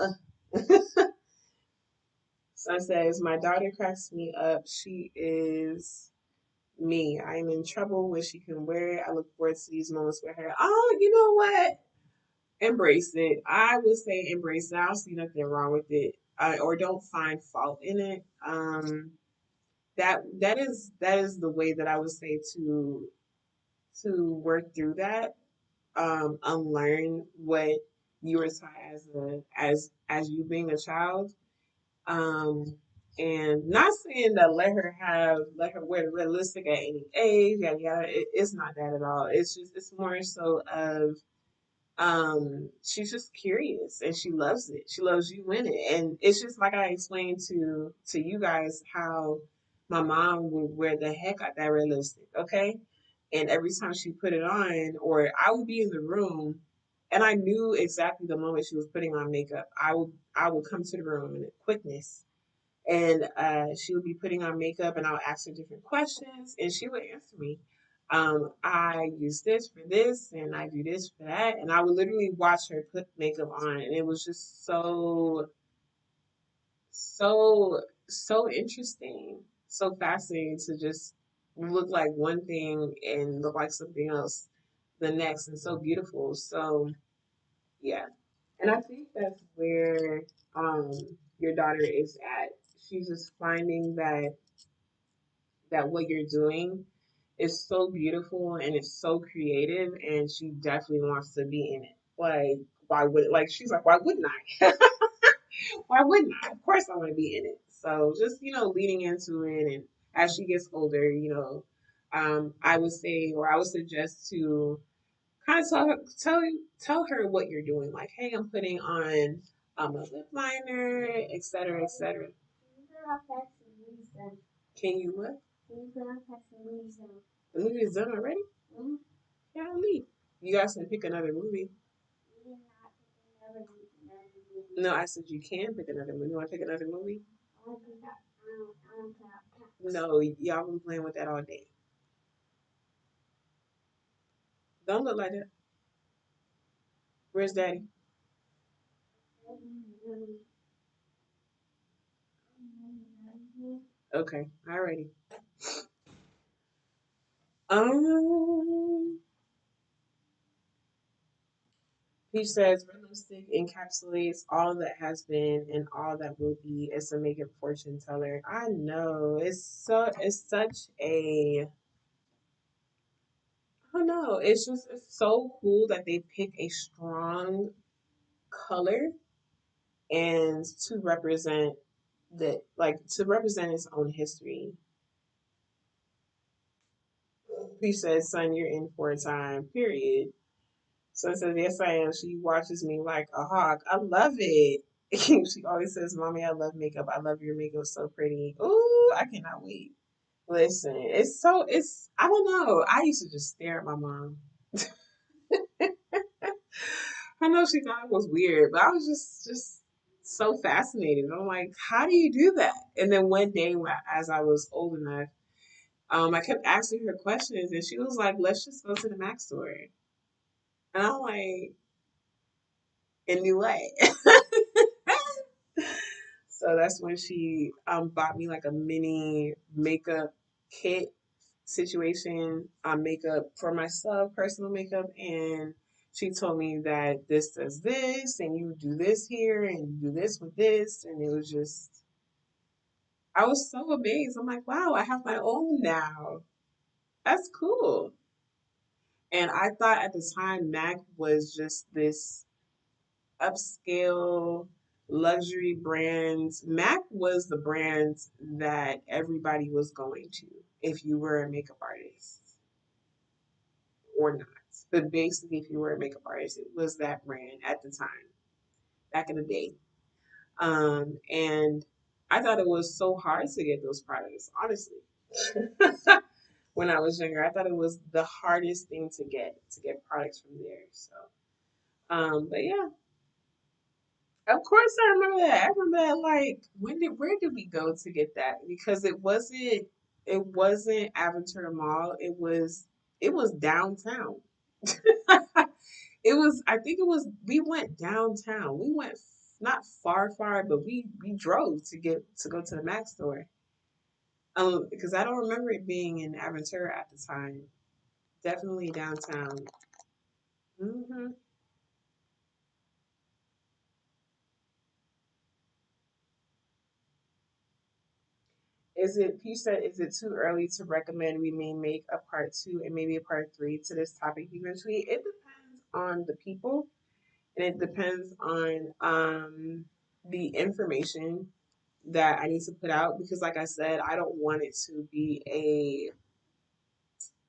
Speaker 1: ugh. Son says, my daughter cracks me up. She is me. I'm in trouble when she can wear it. I look forward to these moments with her. Oh, you know what? Embrace it. I would say embrace it. I don't see nothing wrong with it, or don't find fault in it. That is the way that I would say to work through that. Unlearn what you were taught as you being a child. Um, and not saying that let her wear the red lipstick at any age, yada yada. It's not that at all. It's more so of she's just curious and she loves it. She loves you in it. And it's just like I explained to you guys how my mom would wear the heck out that red lipstick, okay? And every time she put it on, or I would be in the room and I knew exactly the moment she was putting on makeup. I would come to the room in a quickness, and she would be putting on makeup, and I'll ask her different questions and she would answer me. I use this for this and I do this for that, and I would literally watch her put makeup on, and it was just so interesting, so fascinating to just look like one thing and look like something else the next, and so beautiful. So yeah, and I think that's where um your daughter is at. She's just finding that what you're doing is so beautiful and it's so creative, and she definitely wants to be in it. Like why would like she's like, why wouldn't I? Why wouldn't I? Of course I want to be in it. So just leading into it, and as she gets older, I would say, or I would suggest to kind of tell her what you're doing. Like, hey, I'm putting on a lip liner, etc., etc. Can you what? The movie is done already? Yeah, leave. You guys can pick another movie. No, I said you can pick another movie. You want to pick another movie? No, y'all been playing with that all day. Don't look like that. Where's Daddy? Okay, alrighty. Um, he says realistic encapsulates all that has been and all that will be. It's a make it fortune teller. I know. It's such a I don't know. It's so cool that they pick a strong color and to represent to represent its own history. He says, son, you're in for a time, period. So I says, yes, I am. She watches me like a hawk. I love it. She always says, Mommy, I love makeup. I love your makeup. So pretty. Ooh, I cannot wait. Listen, I don't know. I used to just stare at my mom. I know she thought it was weird, but I was just so fascinated. I'm like, how do you do that? And then one day, as I was old enough, I kept asking her questions, and she was like, "Let's just go to the Mac store." And I'm like, "In new way." So that's when she bought me like a mini makeup kit situation, makeup for myself, personal makeup, and she told me that this does this, and you do this here, and you do this with this, and it was just, I was so amazed. I'm like, wow, I have my own now. That's cool. And I thought at the time MAC was just this upscale luxury brand. MAC was the brand that everybody was going to if you were a makeup artist or not. But basically, if you were a makeup artist, it was that brand at the time, back in the day. And I thought it was so hard to get those products, honestly. When I was younger, I thought it was the hardest thing to get products from there. So, but yeah, of course I remember that. I remember that. Like, where did we go to get that? Because it wasn't Aventura Mall. It was downtown. It was, I think it was, we went downtown. We went not far, but we drove to go to the Mac store. Because I don't remember it being in Aventura at the time. Definitely downtown. hmm He said, is it too early to recommend we may make a part two and maybe a part three to this topic eventually? It depends on the people and it depends on the information that I need to put out because like I said, I don't want it to be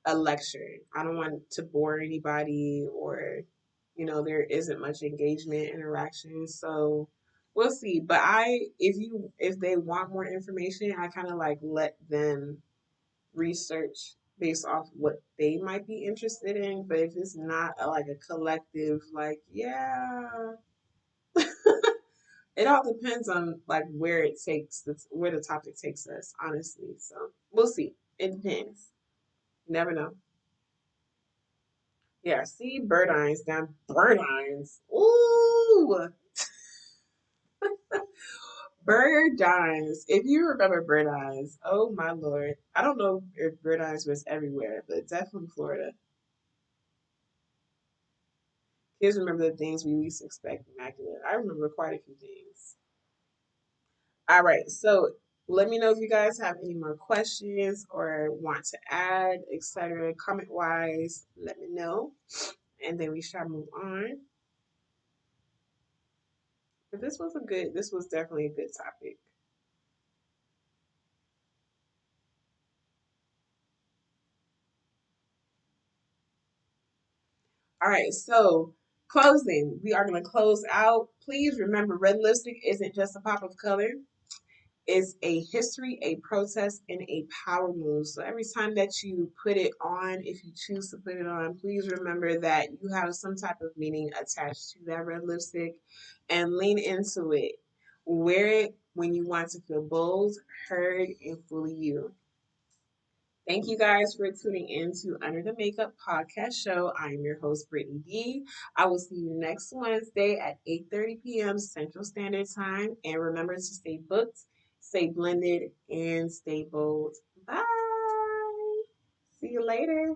Speaker 1: a lecture. I don't want to bore anybody or there isn't much engagement interaction. So we'll see. But if they want more information, I kind of like let them research based off what they might be interested in. But if it's not like a collective, like yeah, it all depends on like where the topic takes us. Honestly, so we'll see. It depends. You never know. Yeah, see bird eyes down bird eyes. Ooh, bird eyes. If you remember bird eyes, oh my lord. I don't know if bird eyes was everywhere, but definitely Florida. Kids remember the things we least expect immaculate. I remember quite a few things. All right, so let me know if you guys have any more questions or want to add, etc. Comment wise, let me know, and then we shall move on. But this was definitely a good topic. All right, so closing. We are going to close out. Please remember, red lipstick isn't just a pop of color. It's a history, a protest, and a power move. So every time that you put it on, if you choose to put it on, please remember that you have some type of meaning attached to that red lipstick and lean into it. Wear it when you want to feel bold, heard, and fully you. Thank you guys for tuning in to Under the Makeup podcast show. I am your host, Brittany D. I will see you next Wednesday at 8:30 p.m. Central Standard Time. And remember to stay booked, stay blended, and stay bold. Bye. See you later.